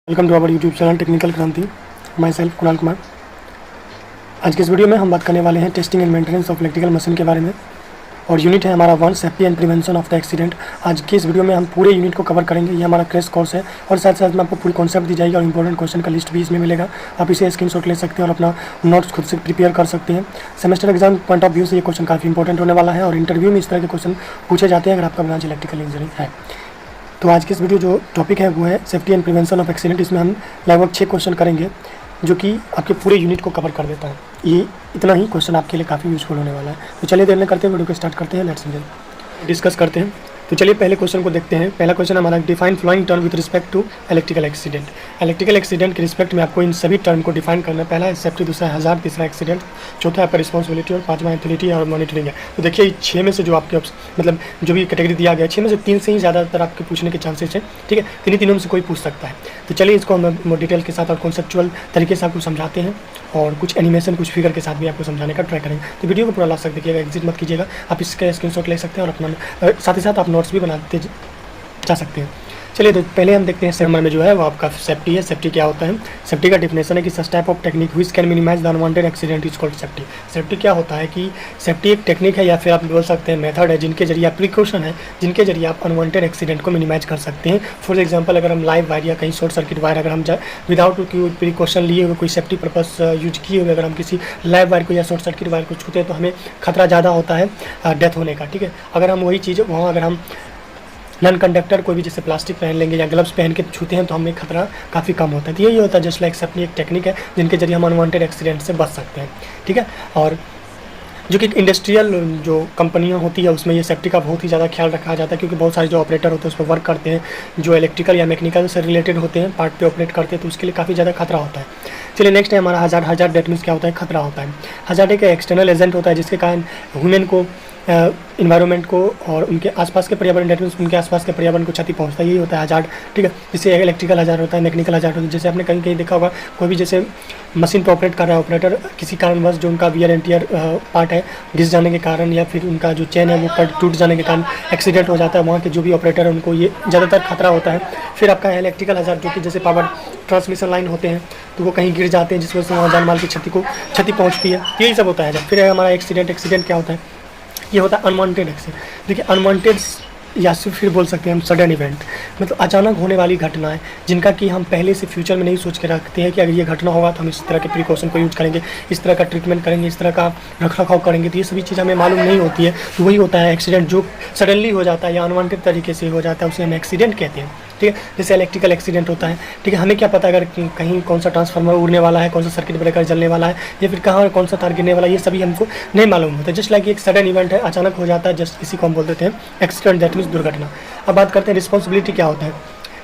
Welcome to our YouTube channel technical Kranti. My self Kunal Kumar. आज के इस वीडियो में हम बात करने वाले हैं testing and maintenance of electrical machine के बारे में, और यूनिट है हमारा 1 safety and prevention of the accident. आज की इस वीडियो में हम पूरे यूनिट को कवर करेंगे। ये हमारा क्रैश कोर्स है और साथ साथ में आपको पूरी कॉन्सेप्ट दी जाएगी और इंपॉर्टेंट क्वेश्चन का लिस्ट भी इसमें मिलेगा। आप इसे स्क्रीनशॉट ले सकते हैं और अपना नोट्स खुद से प्रिपेयर कर सकते हैं। Semester exam point of view से ये क्वेश्चन काफ़ी इंपॉर्टेंट होने वाला है और इंटरव्यू में इस तरह के क्वेश्चन पूछे जाते हैं अगर आपका ब्रांच इलेक्ट्रिकल इंजीनियरिंग है। तो आज की इस वीडियो जो टॉपिक है वो है safety and prevention of accident. इसमें हम लगभग 6 क्वेश्चन करेंगे जो कि आपके पूरे यूनिट को कवर कर देता है। ये इतना ही क्वेश्चन आपके लिए काफ़ी यूजफुल होने वाला है। तो चलिए देर न करते हैं, वीडियो को स्टार्ट करते हैं। लेट्स डिस्कस करते हैं। तो चलिए पहले क्वेश्चन को देखते हैं। पहला क्वेश्चन हमारा define following term with respect to electrical accident. Electrical accident के रिस्पेक्ट में आपको इन सभी टर्म को डिफाइन करना है। पहला है सेफ्टी, दूसरा है हज़ार्ड, तीसरा एक्सीडेंट, चौथा आपका रिस्पॉन्सिबिलिटी और पांचवा एथॉरिटी और मॉनिटरिंग है। तो देखिए 6 में से जो आपके मतलब जो भी कैटेगरी दिया गया है 6 में से 3 से ही ज़्यादातर आपके पूछने के चांसेस है। ठीक है, तीनों में से कोई पूछ सकता है। तो चलिए इसको हम डिटेल के साथ और कॉन्सेप्चुअल तरीके से आपको समझाते हैं और कुछ एनिमेशन कुछ फिगर के साथ भी आपको समझाने का ट्राई करेंगे। तो वीडियो को पूरा लास्ट तक देखिएगा, एग्जिट मत कीजिएगा। आप इसका स्क्रीनशॉट ले सकते हैं और अपना साथ ही साथ आप नोट्स भी बनाते जा सकते हैं। चलिए तो पहले हम देखते हैं सेगमेंट में जो है वो आपका सेफ्टी है। सेफ्टी क्या होता है? सेफ्टी का डिफिनेशन है कि such type of technique which can minimize the unwanted accident is called safety. Safety क्या होता है कि सेफ्टी एक टेक्निक है या फिर आप बोल सकते हैं मेथड है जिनके जरिए आप प्रिकॉशन है जिनके जरिए आप अनवांटेड एक्सीडेंट को मिनिमाइज कर सकते हैं। फॉर एग्जाम्पल अगर हम लाइव वायर या कहीं शॉर्ट सर्किट वायर अगर हम विदाउट प्रिकॉशन लिए हुए कोई सेफ्टी पर्पस यूज किए हुए अगर हम किसी लाइव वायर को या शॉर्ट सर्किट वायर को छूते हैं तो हमें खतरा ज़्यादा होता है डेथ होने का। ठीक है, अगर हम वही चीज़ वहाँ अगर हम नॉन कंडक्टर कोई भी जैसे प्लास्टिक पहन लेंगे या ग्लव्स पहन के छूते हैं तो हमें खतरा काफ़ी कम होता है। तो यही होता है जस्ट लाइक सेफ्टी एक टेक्निक है जिनके जरिए हम अनवांटेड एक्सीडेंट से बच सकते हैं। ठीक है, और जो कि इंडस्ट्रियल जो कंपनियां होती है उसमें ये सेफ्टी का बहुत ही ज़्यादा ख्याल रखा जाता है क्योंकि बहुत सारे जो ऑपरेटर होते हैं उस पर वर्क करते हैं जो इलेक्ट्रिकल या मैकेनिकल से रिलेटेड होते हैं पार्ट पे ऑपरेट करते हैं तो उसके लिए काफ़ी ज़्यादा खतरा होता है। चलिए नेक्स्ट है हमारा हज़ार्ड। हज़ार्ड डेट मीन्स क्या होता है? खतरा होता है। हज़ार्ड एक एक्सटर्नल एजेंट होता है जिसके कारण ह्यूमन को इन्वायरमेंट को और उनके आसपास के पर्यावरण डेट मीन्स उनके आसपास के पर्यावरण को क्षति पहुंचता है। यही होता है हज़ार्ड। ठीक है, जैसे इलेक्ट्रिकल हज़ार्ड होता है, मैकेनिकल हज़ार्ड होता है। जैसे आपने कहीं कहीं देखा होगा कोई भी जैसे मशीन पर ऑपरेट कर रहा है ऑपरेटर, किसी कारणवश जो उनका वियर एंड टियर पार्ट है घिस जाने के कारण या फिर उनका जो चेन है वो कट टूट जाने के कारण एक्सीडेंट हो जाता है। वहाँ के जो भी ऑपरेटर है उनको ये ज़्यादातर खतरा होता है। फिर आपका इलेक्ट्रिकल हज़ार्ड जो कि जैसे पावर ट्रांसमिशन लाइन होते हैं तो वो कहीं गिर जाते हैं जिस वजह से वहाँ जान माल की क्षति पहुँचती है। यही सब होता है। फिर है हमारा एक्सीडेंट। एक्सीडेंट क्या होता है? ये होता है अनवांटेड एक्सीडेंट। देखिए अनवांटेड या फिर बोल सकते हैं हम सडन इवेंट, मतलब अचानक होने वाली घटनाएं जिनका कि हम पहले से फ्यूचर में नहीं सोच के रखते हैं कि अगर ये घटना होगा तो हम इस तरह के प्रिकॉशन को यूज करेंगे, इस तरह का ट्रीटमेंट करेंगे, इस तरह का रखरखाव करेंगे। तो ये सभी चीज़ हमें मालूम नहीं होती है। तो वही होता है एक्सीडेंट जो सडनली हो जाता है या अनवांटेड तरीके से हो जाता है, उसे हम एक्सीडेंट कहते हैं। ठीक है, जैसे इलेक्ट्रिकल एक्सीडेंट होता है। ठीक है, हमें क्या पता अगर कहीं कौन सा ट्रांसफार्मर उड़ने वाला है, कौन सा सर्किट ब्रेकर जलने वाला है या फिर कहाँ कौन सा तार गिरने वाला है, ये सभी हमको नहीं मालूम होता है। जस्ट लाइक एक सडन इवेंट है, अचानक हो जाता है, जस्ट इसी को हम बोल देते हैं एक्सीडेंट, दैट मीन्स दुर्घटना। अब बात करते हैं रिस्पॉन्सिबिलिटी क्या होता है।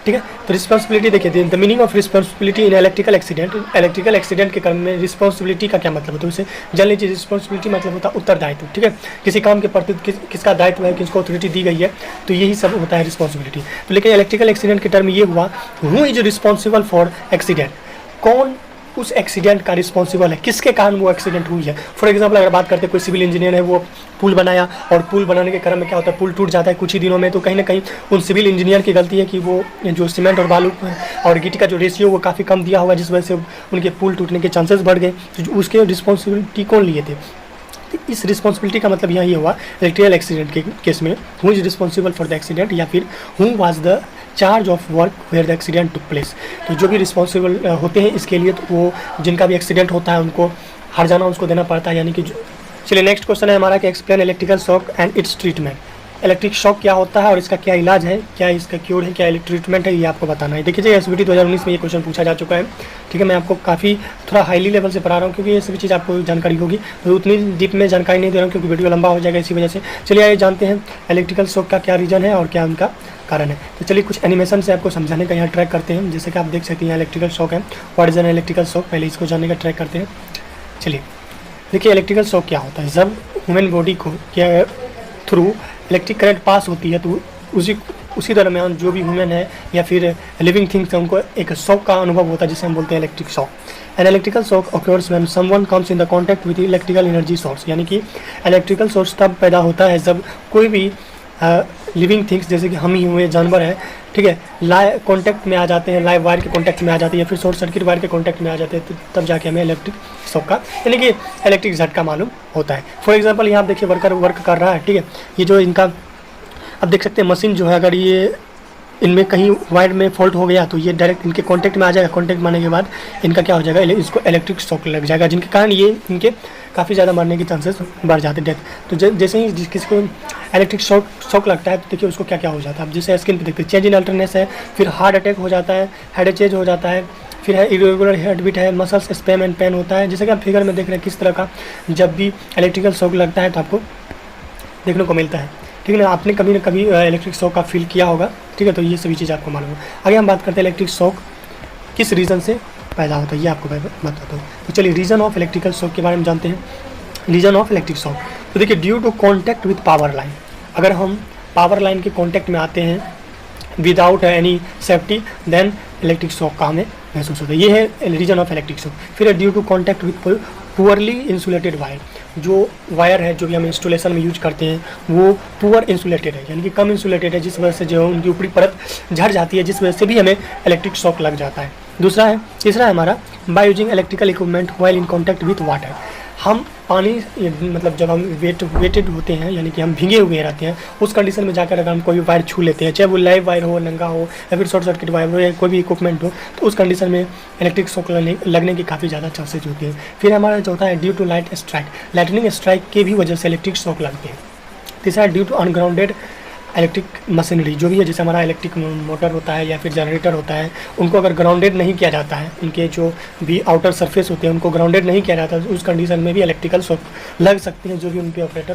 ठीक है, तो रिस्पॉन्सिबिलिटी देखिए the meaning of responsibility in electrical accident. Electrical accident के क्रम में रिस्पॉन्सिबिलिटी का क्या मतलब होता है? उसे जान लीजिए। रिस्पॉन्सिबिलिटी मतलब होता है उत्तरदायित्व। ठीक है, किसी काम के प्रति किसका दायित्व है, किसको अथॉरिटी दी गई है, तो यही सब होता है रिस्पॉन्सिबिलिटी। तो लेकिन इलेक्ट्रिकल एक्सीडेंट के टर्म ये हुआ who is responsible for accident, कौन उस एक्सीडेंट का रिस्पॉन्सिबल है, किसके कारण वो एक्सीडेंट हुई है। फॉर एग्जांपल अगर बात करते हैं कोई सिविल इंजीनियर है, वो पुल बनाया और पुल बनाने के क्रम में क्या होता है पुल टूट जाता है कुछ ही दिनों में, तो कहीं ना कहीं उन सिविल इंजीनियर की गलती है कि वो जो सीमेंट और बालू और गिट्टी का जो रेशियो वो काफ़ी कम दिया हुआ है जिस वजह से उनके पुल टूटने के चांसेस बढ़ गए। तो उसके रिस्पॉन्सिबिलिटी कौन लिए थे? इस रिस्पॉन्सिबिलिटी का मतलब यहाँ ये हुआ इलेक्ट्रिकल एक्सीडेंट के केस में who is responsible for the accident या फिर who was the charge of work where the accident took place. तो जो भी रिस्पॉन्सिबल होते हैं इसके लिए तो वो जिनका भी एक्सीडेंट होता है उनको हर जाना उसको देना पड़ता है, यानी कि चलिए नेक्स्ट क्वेश्चन है हमारा कि explain electrical shock and it's treatment. Electric shock क्या होता है और इसका क्या इलाज है, क्या इसका क्योर है, क्या ट्रीटमेंट है, ये आपको बताना है। देखिए एसबीटी 2019 में ये क्वेश्चन पूछा जा चुका है। ठीक है, मैं आपको काफ़ी थोड़ा हाईली लेवल से पढ़ा रहा हूँ क्योंकि ये सभी चीज़ आपको जानकारी होगी, तो उतनी डीप में जानकारी नहीं दे रहा हूँ क्योंकि वीडियो लंबा हो जाएगा इसी वजह से। चलिए आइए जानते हैं इलेक्ट्रिकल शॉक का क्या रीज़न है और क्या उनका कारण है। तो चलिए कुछ एनिमेशन से आपको समझाने का यहाँ ट्रैक करते हैं। जैसे कि आप देख सकते हैं इलेक्ट्रिकल शॉक है, what is an electrical shock, पहले इसको जानने का ट्रैक करते हैं। चलिए देखिए इलेक्ट्रिकल शॉक क्या होता है। जब ह्यूमन बॉडी को क्या थ्रू इलेक्ट्रिक करंट पास होती है तो उसी दरमियान जो भी ह्यूमन है या फिर लिविंग थिंग्स है उनको एक शॉक का अनुभव होता है जिसे हम बोलते हैं electric shock. An electrical shock occurs when someone comes in the contact with electrical energy source, यानी कि इलेक्ट्रिकल सोर्स तब पैदा होता है जब कोई भी लिविंग थिंग्स जैसे कि हम ही हुए, जानवर है, ठीक है, लाइव कॉन्टैक्ट में आ जाते हैं, लाइव वायर के कॉन्टैक्ट में आ जाते हैं या फिर शॉर्ट सर्किट वायर के कॉन्टैक्ट में आ जाते हैं, तो तब जाके हमें इलेक्ट्रिक शॉक का यानी कि इलेक्ट्रिक झटका मालूम होता है। फॉर एग्जांपल यहाँ आप देखिए वर्कर वर्क कर रहा है, ठीक है, ये जो इनका अब देख सकते हैं मशीन जो है, अगर ये इनमें कहीं वायर में फॉल्ट हो गया तो ये डायरेक्ट इनके कांटेक्ट में आ जाएगा। कांटेक्ट में आने के बाद इनका क्या हो जाएगा, इसको इलेक्ट्रिक शॉक लग जाएगा, जिनके कारण ये इनके काफ़ी ज़्यादा मरने के चांसेस बढ़ जाते हैं, डेथ। तो जैसे ही किसी को इलेक्ट्रिक शॉक लगता है तो देखिए उसको क्या क्या हो जाता है। अब जैसे स्किन पे देखते हैं चेंज इन अल्टरनेस है, फिर हार्ट अटैक हो जाता है, हेड चेंज हो जाता है, फिर है इरेगुलर हार्ट बीट है, मसल्स स्पैम एंड पेन होता है। जैसे कि आप फिगर में देख रहे हैं किस तरह का जब भी इलेक्ट्रिकल शॉक लगता है तो आपको देखने को मिलता है, ठीक है ना। आपने कभी ना कभी इलेक्ट्रिक शॉक का फील किया होगा, ठीक है, तो ये सभी चीज़ आपको मालूम है। आगे हम बात करते हैं इलेक्ट्रिक शॉक किस रीज़न से पैदा होता है, ये आपको बताता हूँ। तो चलिए रीज़न ऑफ इलेक्ट्रिकल शॉक के बारे में जानते हैं। रीज़न ऑफ इलेक्ट्रिक शॉक, तो देखिए due to contact with power line, अगर हम पावर लाइन के कॉन्टैक्ट में आते हैं without any safety then electric shock का हमें महसूस होता है, ये है रीजन ऑफ इलेक्ट्रिक शॉक। फिर है due to contact with poorly insulated wire, जो वायर है जो भी हम इंस्टॉलेशन में यूज करते हैं वो पुअर इंसुलेटेड है, यानी कि कम इंसुलेटेड है, जिस वजह से जो उनकी ऊपरी परत झड़ जाती है, जिस वजह से भी हमें इलेक्ट्रिक शॉक लग जाता है। तीसरा है हमारा by using electrical equipment while in contact with water, हम पानी मतलब जब हम वेटेड होते हैं यानी कि हम भीगे हुए रहते हैं, उस कंडीशन में जाकर अगर हम कोई वायर छू लेते हैं, चाहे वो लाइव वायर हो, नंगा हो या फिर शॉर्ट सर्किट वायर हो या कोई भी इक्विपमेंट हो, तो उस कंडीशन में इलेक्ट्रिक शॉक लगने की काफ़ी ज़्यादा चांसेज होती है। फिर हमारा चौथा है due to light strike, lightning strike के भी वजह से इलेक्ट्रिक शॉक लगते हैं। तीसरा है due to ungrounded electric machinery, जो भी है जैसे हमारा इलेक्ट्रिक मोटर होता है या फिर जनरेटर होता है, उनको अगर ग्राउंडेड नहीं किया जाता है, उनके जो भी आउटर सरफेस होते हैं उनको ग्राउंडेड नहीं किया जाता, तो उस कंडीशन में भी इलेक्ट्रिकल शॉक लग सकते हैं, जो भी उनके ऑपरेट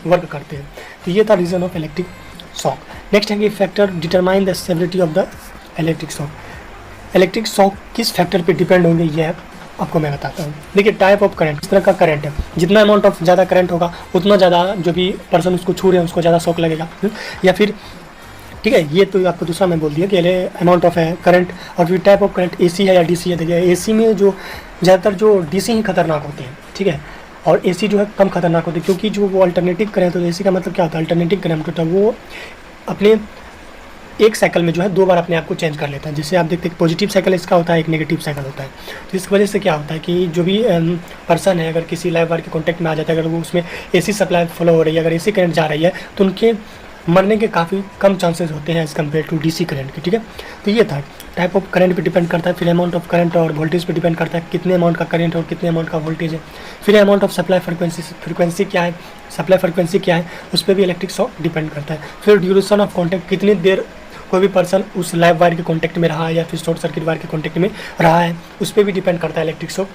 वर्क करते हैं। तो ये था reason of electric shock. Next है कि factor determine the severity of the electric shock. Electric shock किस फैक्टर पर डिपेंड होंगे ये आपको मैं बताता हूँ। देखिए टाइप ऑफ करंट, किस तरह का करंट है, जितना अमाउंट ऑफ ज़्यादा करंट होगा उतना ज़्यादा जो भी पर्सन उसको छू रहे हैं उसको ज़्यादा शॉक लगेगा, या फिर ठीक है, ये तो आपको दूसरा मैं बोल दिया कि अमाउंट ऑफ है करंट। और फिर टाइप ऑफ करंट एसी है या डीसी है। देखिए एसी में जो ज़्यादातर जो डीसी ही खतरनाक होते हैं, ठीक है, और एसी जो है कम खतरनाक होते हैं, क्योंकि जो वो अल्टरनेटिव करंट, तो एसी का मतलब क्या होता है, अल्टरनेटिव करंट होता है वो अपने एक साइकिल में जो है 2 बार अपने आप को चेंज कर लेता है। जैसे आप देखते हैं पॉजिटिव साइकिल इसका होता है, एक नेगेटिव साइकिल होता है। तो इस वजह से क्या होता है कि जो भी पर्सन है अगर किसी लाइव वायर के कॉन्टैक्ट में आ जाता है, अगर वो उसमें एसी सप्लाई फ्लो हो रही है, अगर एसी करंट जा रही है, तो उनके मरने के काफ़ी कम चांसेस होते हैं as compare to DC current के, ठीक है। तो ये था टाइप ऑफ करंट पे डिपेंड करता है, फिर अमाउंट ऑफ करंट और वोल्टेज पे डिपेंड करता है कितने अमाउंट का करंट और कितने अमाउंट का वोल्टेज है। फिर अमाउंट ऑफ सप्लाई फ्रिक्वेंसी क्या है, सप्लाई फ्रिक्वेंसी क्या है, उस पर भी इलेक्ट्रिक शॉक डिपेंड करता है। फिर ड्यूरेशन ऑफ कॉन्टैक्ट, कितनी देर कोई भी पर्सन उस लाइव वायर के कॉन्टैक्ट में रहा है या फिर शॉर्ट सर्किट वायर के कॉन्टैक्ट में रहा है, उस पर भी डिपेंड करता है इलेक्ट्रिक शॉक।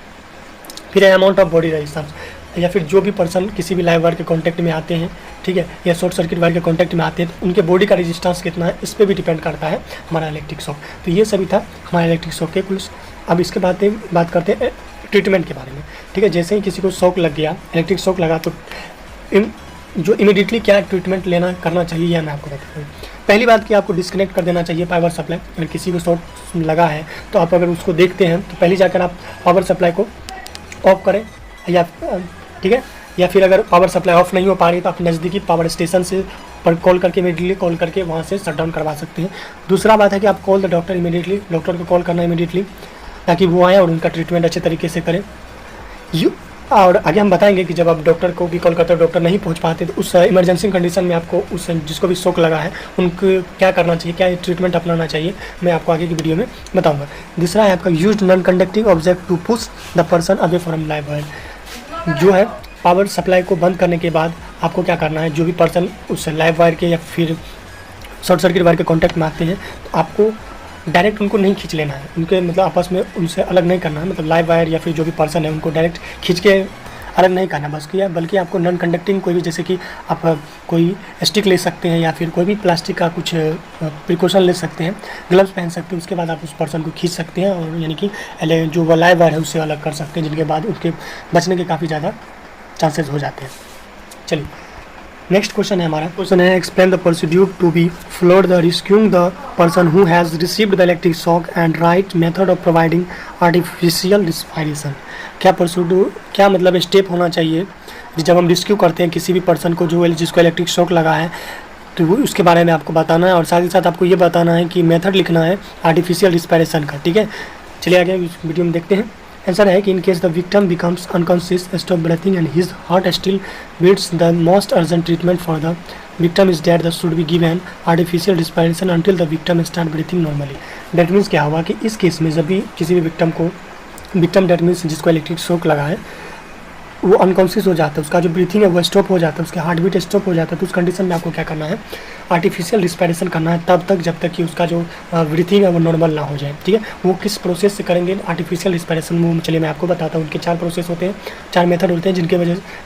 फिर अमाउंट ऑफ बॉडी रेजिस्टेंस, या फिर जो भी पर्सन किसी भी लाइव वायर के कॉन्टैक्ट में आते हैं, ठीक है, या शॉर्ट सर्किट वायर के कॉन्टैक्ट में आते हैं, तो उनके बॉडी का रेजिस्टेंस कितना है, इस पर भी डिपेंड करता है हमारा इलेक्ट्रिक शॉक। तो ये सभी था हमारा इलेक्ट्रिक शॉक के कुछ। अब इसके बाद बात करते हैं ट्रीटमेंट के बारे में, ठीक है। जैसे ही किसी को शॉक लग गया, इलेक्ट्रिक शॉक लगा, तो जो इमीडिएटली क्या ट्रीटमेंट करना चाहिए यह मैं आपको बताता हूँ। पहली बात कि आपको डिस्कनेक्ट कर देना चाहिए पावर सप्लाई। अगर किसी को शॉर्ट लगा है तो आप अगर उसको देखते हैं तो पहले जाकर आप पावर सप्लाई को ऑफ करें, या ठीक है, या फिर अगर पावर सप्लाई ऑफ नहीं हो पा रही तो आप नज़दीकी पावर स्टेशन से पर कॉल करके इमीडिएटली कॉल करके वहाँ से शट डाउन करवा सकते हैं। दूसरा बात है कि आप call the doctor immediately, doctor को कॉल करना इमीडिएटली, ताकि वो आए और उनका ट्रीटमेंट अच्छे तरीके से करें। और आगे हम बताएंगे कि जब आप डॉक्टर को भी कॉल करते हो, डॉक्टर नहीं पहुंच पाते, तो उस इमरजेंसी कंडीशन में आपको उस जिसको भी शॉक लगा है उनको क्या करना चाहिए, क्या ट्रीटमेंट अपनाना चाहिए, मैं आपको आगे की वीडियो में बताऊंगा। दूसरा है आपका used non conducting object to push the person away from live wire. जो है पावर सप्लाई को बंद करने के बाद आपको क्या करना है, जो भी पर्सन उस लाइव वायर के या फिर शॉर्ट सर्किट वायर के कॉन्टैक्ट में आते हैं, तो आपको डायरेक्ट उनको नहीं खींच लेना है, उनके मतलब आपस में उनसे अलग नहीं करना है, मतलब लाइव वायर या फिर जो भी पर्सन है उनको डायरेक्ट खींच के अलग नहीं करना बस किया, बल्कि आपको नॉन कंडक्टिंग कोई भी, जैसे कि आप कोई स्टिक ले सकते हैं या फिर कोई भी प्लास्टिक का कुछ प्रिकॉशन ले सकते हैं, ग्लव्स पहन सकते हैं, उसके बाद आप उस पर्सन को खींच सकते हैं और यानी कि जो वो लाइव वायर है उससे अलग कर सकते हैं, जिनके बाद उसके बचने के काफ़ी ज़्यादा चांसेस हो जाते हैं। चलिए नेक्स्ट क्वेश्चन है हमारा, क्वेश्चन है explain the procedure to be followed the rescuing the person who has received the electric shock and write method of providing artificial respiration. क्या प्रोसीड्यूर, क्या मतलब स्टेप होना चाहिए जब हम रिस्क्यू करते हैं किसी भी पर्सन को जो जिसको इलेक्ट्रिक शॉक लगा है, तो वो उसके बारे में आपको बताना है और साथ ही साथ आपको ये बताना है कि मेथड लिखना है आर्टिफिशियल रिस्पायरेशन का, ठीक है। चलिए आगे इस वीडियो में देखते हैं। आंसर है कि in case the victim becomes unconscious, stop breathing and his heart still beats, the most urgent treatment for the victim is dead, the should be given artificial respiration until the victim start breathing normally. That means क्या हुआ कि इस case में जब भी किसी भी victim that means जिसको इलेक्ट्रिक शॉक लगा है वो अनकॉन्शियस हो जाता है, उसका जो ब्रीथिंग है वो स्टॉप हो जाता है, उसका हार्ट बीट स्टॉप हो जाता है, तो उस कंडीशन में आपको क्या करना है, आर्टिफिशियल रिस्पायरेशन करना है तब तक जब तक कि उसका जो ब्रीथिंग है वो नॉर्मल ना हो जाए, ठीक है। वो किस प्रोसेस से करेंगे आर्टिफिशियल रिस्पायरेशन, वो चलिए मैं आपको बताता हूँ। उनके 4 प्रोसेस होते हैं, 4 मेथड होते हैं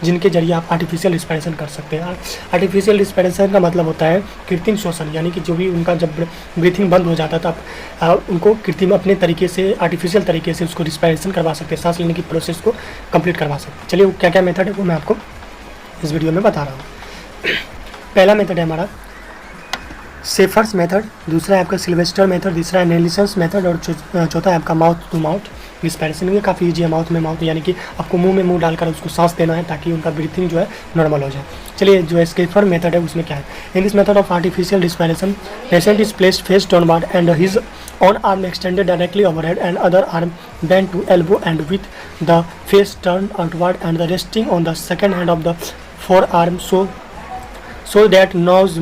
जिनके जरिए आप आर्टिफिशियल रिस्पायरेशन कर सकते हैं। आर्टिफिशियल रिस्पायरेशन का मतलब होता है कृत्रिम श्वसन, यानी कि जो भी उनका जब ब्रीथिंग बंद हो जाता है तो आप उनको कृत्रिम अपने तरीके से आर्टिफिशियल तरीके से उसको रिस्पायरेशन करवा सकते हैं, सांस लेने की प्रोसेस को कंप्लीट करवा सकते हैं। चलिए वो क्या क्या मेथड है वो मैं आपको इस वीडियो में बता रहा हूँ। पहला मेथड है हमारा सेफर्स मेथड, दूसरा है आपका सिल्वेस्टर मेथड, तीसरा है नेलिसन्स मेथड और चौथा है आपका माउथ टू माउथ रिस्पायरेशन। ये काफ़ी ईजी है, माउथ में माउथ यानी कि आपको मुंह में मुंह डालकर उसको सांस देना है ताकि उनका ब्रीथिंग जो है नॉर्मल हो जाए। चलिए जो सेफर मेथड है उसमें क्या है, in this method of artificial respiration patient is placed face downward and his on arm extended directly overhead and other arm bent to elbow and with the face turn outward and the resting on the second hand of the forearm so that nose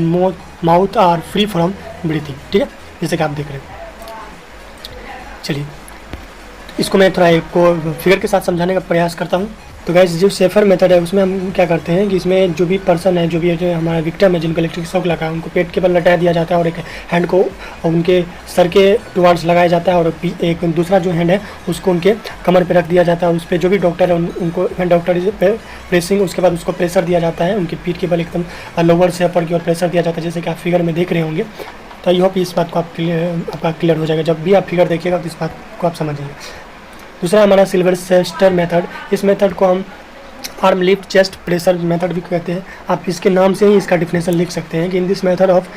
mouth are free from breathing, ठीक है, जैसे कि आप देख रहे हैं। चलिए इसको मैं थोड़ा आपको फिगर के साथ समझाने का प्रयास करता हूँ। तो गाइस जो सेफर मेथड है उसमें हम क्या करते हैं कि इसमें जो भी पर्सन है, जो भी हमारा विक्टिम है जिनको इलेक्ट्रिक शॉक लगा है, उनको पेट के बल लटाया दिया जाता है और एक हैंड को उनके सर के टुवार्ड्स लगाया जाता है और एक दूसरा जो हैंड है उसको उनके कमर पे रख दिया जाता है। उस पर जो भी डॉक्टर है उनको डॉक्टर प्रेसिंग, उसके बाद उसको प्रेशर दिया जाता है, उनकी पीठ के बल एकदम लोअर से अपर की ओर प्रेशर दिया जाता है, जैसे कि आप फिगर में देख रहे होंगे। तो आई होप इस बात को आपका क्लियर हो जाएगा, जब भी आप फिगर देखिएगा तो इस बात को आप समझिए। दूसरा हमारा सिल्वेस्टर मेथड, इस मेथड को हम arm lift chest pressure method भी कहते हैं। आप इसके नाम से ही इसका डिफिनेशन लिख सकते हैं कि इन this method of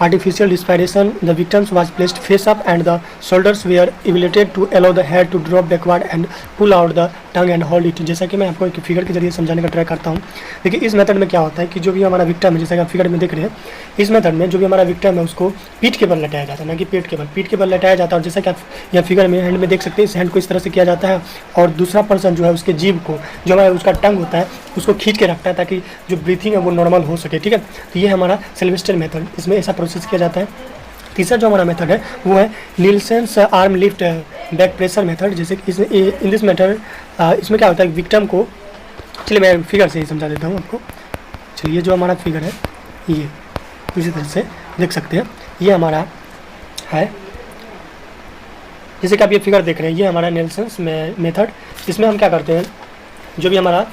artificial respiration the victims was placed face up and the shoulders were elevated to allow the head to drop backward and pull out the tongue and hold it। जैसा कि मैं आपको एक figure के जरिए समझाने का try करता हूँ। देखिए इस मेथड में क्या होता है कि जो भी हमारा विक्टिम है, जैसा कि आप फिगर में देख रहे हैं, इस मेथड में जो भी हमारा विक्टिम है उसको पीठ के बल लटाया जाता है, ना कि पेट के बल लटाया जाता है। और जैसा कि आप यहाँ फिगर में हैंड में देख सकते हैं, इस हैंड को इस तरह से किया जाता है और दूसरा पर्सन जो है उसके जीभ को, जो हमारा उसका टंग होता है, उसको खींच के रखता है ताकि जो ब्रीथिंग है वो नॉर्मल हो सके, ठीक है। तो ये हमारा सिल्वेस्टर मेथड, इसमें ऐसा प्रोसेस किया जाता है। तीसरा जो हमारा मेथड है वो है Nielsen's arm lift back pressure method, जैसे कि इन दिस मेथड इसमें क्या होता है विक्टिम को, चलिए मैं फिगर से ही समझा देता हूँ आपको। चलिए ये जो हमारा फिगर है ये इसी तरह से देख सकते हैं, ये हमारा है, जैसे कि आप ये फिगर देख रहे हैं, ये हमारा नीलसन्स मेथड। इसमें हम क्या करते हैं, जो भी हमारा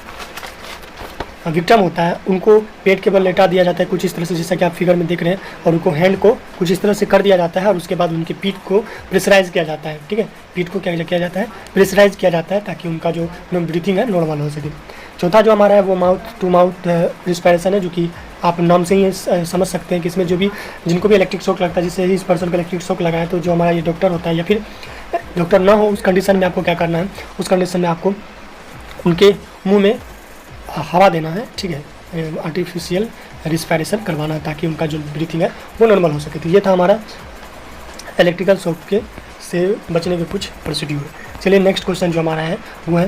विक्टिम होता है उनको पेट के बल लेटा दिया जाता है कुछ इस तरह से, जैसा कि आप फिगर में देख रहे हैं, और उनको हैंड को कुछ इस तरह से कर दिया जाता है और उसके बाद उनकी पीठ को प्रेशराइज किया जाता है, ठीक है। पीठ को क्या किया जाता है, प्रेशराइज किया जाता है ताकि उनका जो ब्रीथिंग है नॉर्मल हो सके। चौथा जो हमारा है वो माउथ टू माउथ रिस्पायरेशन है, जो कि आप नाम से ही समझ सकते हैं कि इसमें जो भी जिनको भी इलेक्ट्रिक शॉक लगता है, जैसे इस पर्सन को इलेक्ट्रिक शॉक लगा है, तो जो हमारा ये डॉक्टर होता है या फिर डॉक्टर ना हो उस कंडीशन में आपको क्या करना है, उस कंडीशन में आपको उनके मुँह में हवा देना है, ठीक है, आर्टिफिशियल रिस्पायरेशन करवाना है ताकि उनका जो ब्रीथिंग है वो नॉर्मल हो सके। तो ये था हमारा इलेक्ट्रिकल शॉक के से बचने के कुछ प्रोसीड्यूर। चलिए नेक्स्ट क्वेश्चन जो हमारा है वो है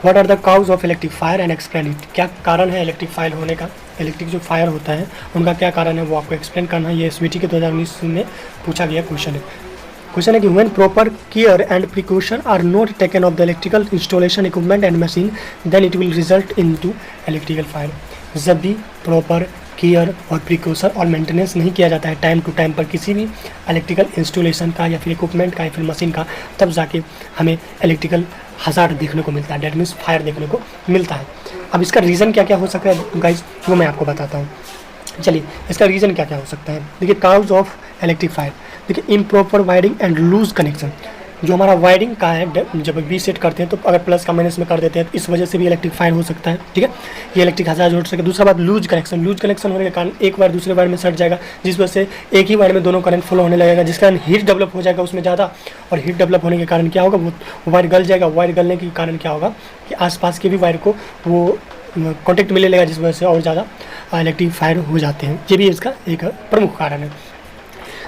what are the cause of electric fire and explain it. क्या कारण है इलेक्ट्रिक फायर होने का, इलेक्ट्रिक जो फायर होता है उनका क्या कारण है वो आपको एक्सप्लेन करना है। ये SVT के 2019 में पूछा गया क्वेश्चन है। क्वेश्चन है कि when proper care and precaution are not taken of the electrical installation equipment and machine then it will result into electrical fire. जब भी प्रॉपर केयर और प्रिकॉशन और मेंटेनेंस नहीं किया जाता है टाइम टू टाइम पर किसी भी इलेक्ट्रिकल इंस्टॉलेशन का या फिर इक्विपमेंट का या फिर मशीन का, तब जाके हमें इलेक्ट्रिकल हज़ार्ड देखने को मिलता है, डेट मीन्स फायर देखने को मिलता है। अब इसका रीज़न क्या क्या हो सकता है गाइस वो मैं आपको बताता हूँ। चलिए इसका रीज़न क्या क्या हो सकता है। देखिए काउज ऑफ इलेक्ट्रिक फायर, देखिए improper wiring and loose connection. जो हमारा वायरिंग का है जब वी सेट करते हैं तो अगर प्लस का माइनस में कर देते हैं तो इस वजह से भी इलेक्ट्रिक फायर हो सकता है, ठीक है, ये इलेक्ट्रिक हज़ार्ड हो सके। दूसरा बात लूज कनेक्शन होने के कारण एक वायर दूसरे वायर में सट जाएगा, जिस वजह से एक ही वायर में दोनों करंट फ्लो होने लगेगा, जिस कारण हीट डेवलप हो जाएगा उसमें ज़्यादा, और हीट डेवलप होने के कारण क्या होगा वो वायर गल जाएगा। वायर गलने के कारण क्या होगा कि आसपास के भी वायर को वो कॉन्टेक्ट मिलने लगा, जिस वजह से और ज़्यादा इलेक्ट्रिक फायर हो जाते हैं। ये भी इसका एक प्रमुख कारण है।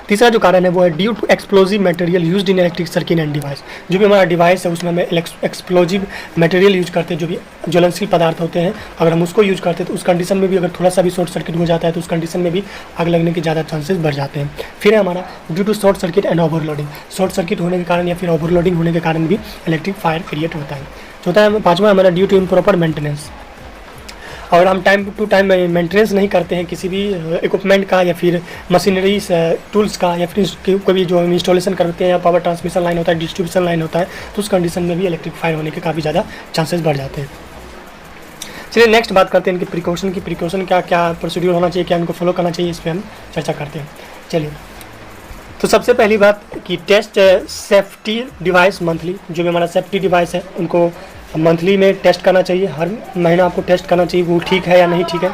तीसरा जो कारण है वो है due to explosive material used in electric circuit and device. जो भी हमारा डिवाइस है उसमें हमें एक्सप्लोजिव मटेरियल यूज करते हैं, जो भी ज्वलनशील पदार्थ होते हैं, अगर हम उसको यूज करते हैं तो उस कंडीशन में भी अगर थोड़ा सा भी शॉर्ट सर्किट हो जाता है तो उस कंडीशन में भी आग लगने के ज़्यादा चांसेस बढ़ जाते हैं। फिर है हमारा due to short circuit and overloading. Short circuit होने के कारण या फिर ओवरलोडिंग होने के कारण भी इलेक्ट्रिक फायर क्रिएट होता है। चौथा है पाँचवा हमारा ड्यू टू इम्प्रॉपर मेंटेनेंस। और हम टाइम टू टाइम मेंटेनेंस नहीं करते हैं किसी भी इक्विपमेंट का या फिर मशीनरी टूल्स का, या फिर कोई भी जो हम इंस्टॉलेशन करते हैं या पावर ट्रांसमिशन लाइन होता है, डिस्ट्रीब्यूशन लाइन होता है, तो उस कंडीशन में भी इलेक्ट्रिक फायर होने के काफ़ी ज़्यादा चांसेस बढ़ जाते हैं। चलिए नेक्स्ट बात करते हैं इनकी प्रिकॉशन की। प्रिकॉशन क्या क्या प्रोसीड्यूर होना चाहिए, क्या इनको फॉलो करना चाहिए, इस पर हम चर्चा करते हैं। चलिए, तो सबसे पहली बात कि टेस्ट सेफ्टी डिवाइस मंथली। जो भी हमारा सेफ्टी डिवाइस है उनको मंथली में टेस्ट करना चाहिए, हर महीना आपको टेस्ट करना चाहिए वो ठीक है या नहीं ठीक है।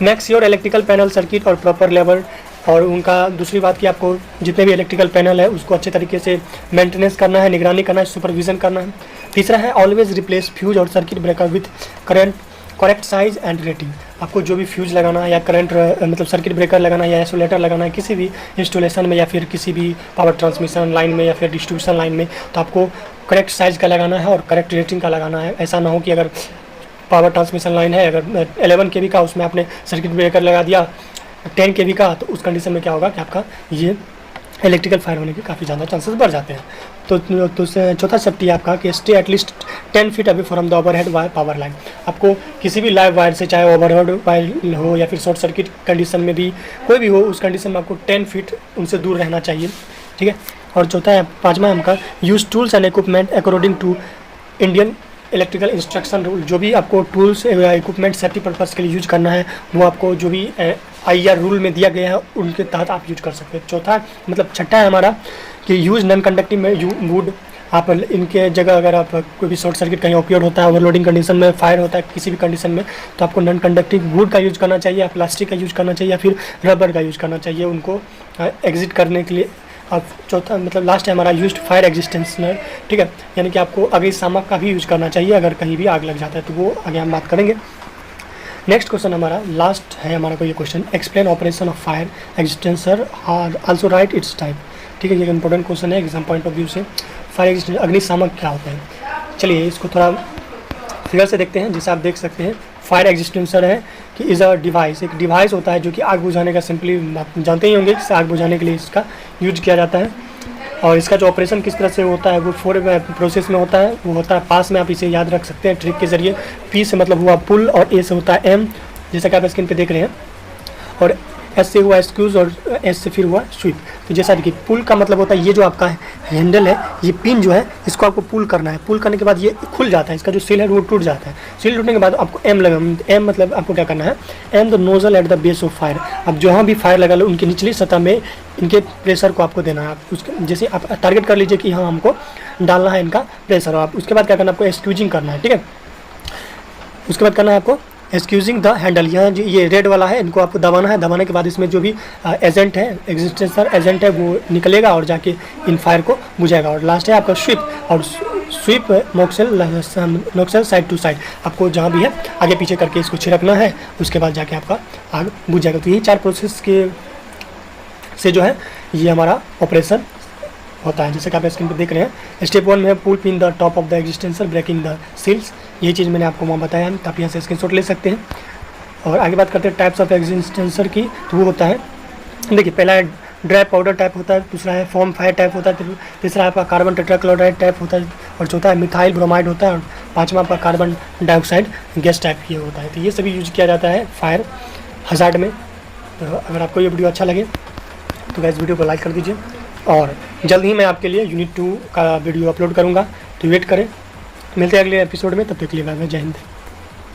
Make sure electrical panel circuit और प्रॉपर लेवल। और उनका दूसरी बात कि आपको जितने भी इलेक्ट्रिकल पैनल है उसको अच्छे तरीके से मेंटेनेंस करना है, निगरानी करना है, सुपरविजन करना है। तीसरा है ऑलवेज रिप्लेस फ्यूज और circuit breaker with correct size and rating. आपको जो भी फ्यूज लगाना है या करंट मतलब सर्किट ब्रेकर लगाना है या आइसोलेटर लगाना है किसी भी इंस्टॉलेशन में या फिर किसी भी पावर ट्रांसमिशन लाइन में या फिर डिस्ट्रीब्यूशन लाइन में, तो आपको करेक्ट साइज़ का लगाना है और करेक्ट रेटिंग का लगाना है। ऐसा ना हो कि अगर पावर ट्रांसमिशन लाइन है, अगर 11 kV का उसमें आपने सर्किट ब्रेकर लगा दिया 10 kV का, तो उस कंडीशन में क्या होगा कि आपका ये इलेक्ट्रिकल फायर होने के काफ़ी ज़्यादा चांसेस बढ़ जाते हैं। तो चौथा सेफ्टी आपका कि stay at least 10 feet away from the overhead wire power line. आपको किसी भी लाइव वायर से, चाहे ओवरहेड वायर हो या फिर शॉर्ट सर्किट कंडीशन में भी कोई भी हो, उस कंडीशन में आपको 10 फीट उनसे दूर रहना चाहिए, ठीक है। और चौथा है पाँचवा हमका use tools and equipment according to Indian electrical instruction rule. जो भी आपको टूल्स या इक्विपमेंट सेफ्टी पर्पज़ के लिए यूज करना है वो आपको जो भी IR रूल में दिया गया है उनके तहत आप यूज कर सकते हैं। चौथा मतलब छठा है हमारा कि यूज नॉन कंडक्टिंग में वुड। आप इनके जगह अगर आप कोई भी शॉर्ट सर्किट कहीं ऑक्योर होता है, ओवरलोडिंग कंडीशन में फायर होता है किसी भी कंडीशन में, तो आपको नॉन कंडक्टिंग वुड का यूज करना चाहिए, या प्लास्टिक का यूज करना चाहिए या फिर रबर का यूज करना चाहिए उनको एग्जिट करने के लिए। अब चौथा मतलब लास्ट है हमारा यूज्ड फायर एग्जिस्टेंसर, ठीक है, यानी कि आपको अग्निशामक का भी यूज करना चाहिए अगर कहीं भी आग लग जाता है, तो वो आगे हम बात करेंगे। नेक्स्ट क्वेश्चन हमारा लास्ट है हमारा को ये question, explain operation of fire extinguisher also write its type, ठीक है। ये इंपॉर्टेंट क्वेश्चन है एग्जाम पॉइंट ऑफ व्यू से। फायर एग्जिस्टेंसर अग्निशामक क्या होता है, चलिए इसको थोड़ा फिगर से देखते हैं। जैसे आप देख सकते हैं फायर एग्जिस्टेंसर है कि इज़ अ डिवाइस, एक डिवाइस होता है जो कि आग बुझाने का, सिंपली आप जानते ही होंगे कि आग बुझाने के लिए इसका यूज किया जाता है। और इसका जो ऑपरेशन किस तरह से होता है वो 4 प्रोसेस में होता है। वो होता है पास में, आप इसे याद रख सकते हैं ट्रिक के जरिए। P से मतलब हुआ पुल और A से होता है M, जैसा कि आप स्क्रीन पे देख रहे हैं। और S से हुआ स्क्यूज और S से फिर हुआ स्वीप। तो जैसा देखिए पुल का मतलब होता है ये जो आपका हैंडल है, ये पिन जो है इसको आपको पुल करना है। पुल करने के बाद ये खुल जाता है, इसका जो सील है वो टूट जाता है। सील टूटने के बाद आपको M लगा, M मतलब आपको क्या करना है, M the nozzle at the base of fire. अब जहाँ भी फायर लगा लो उनकी निचली सतह में इनके प्रेशर को आपको देना है। आप उसके जैसे आप टारगेट कर लीजिए कि हाँ हमको डालना है इनका प्रेशर, और आप उसके बाद क्या करना है, आपको एक्सक्यूजिंग करना है, ठीक है। उसके बाद करना है आपको एक्सक्यूजिंग द हैंडल, यहाँ जो ये रेड वाला है इनको आपको दबाना है। दबाने के बाद इसमें जो भी एजेंट है, एग्जिस्टेंसर एजेंट है, वो निकलेगा और जाके इन फायर को बुझाएगा। और लास्ट है आपका स्वीप, और स्वीप नोक्सेल साइड टू साइड, आपको जहाँ भी है आगे पीछे करके इसको छिड़कना है, उसके बाद जाके आपका आग बुझ जाएगा। तो यही 4 प्रोसेस के से जो है ये हमारा ऑपरेशन होता है, जैसे कि आप स्क्रीन पे देख रहे हैं। स्टेप 1 में pull pin the top of the extinguisher breaking the seals, यही चीज़ मैंने आपको वहाँ बताया है, आप यहाँ से स्क्रीनशॉट ले सकते हैं। और आगे बात करते हैं टाइप्स ऑफ एग्जिस्टेंसर की, तो वो होता है देखिए, पहला है ड्राई पाउडर टाइप होता है, दूसरा है फॉर्म फायर टाइप होता है, तीसरा आपका कार्बन टेट्राक्लोराइड टाइप होता है, और चौथा है मिथाइल ब्रोमाइड होता है, और पाँचवा आपका कार्बन डाइऑक्साइड गैस टाइप ये होता है। तो ये सभी यूज किया जाता है फायर हजार्ड में। तो अगर आपको ये वीडियो अच्छा लगे तो गाइस वीडियो को लाइक कर दीजिए, और जल्द ही मैं आपके लिए यूनिट 2 का वीडियो अपलोड करूँगा, तो वेट करें। मिलते हैं अगले एपिसोड में, तब तक के लिए बाय बाय, जय हिंद।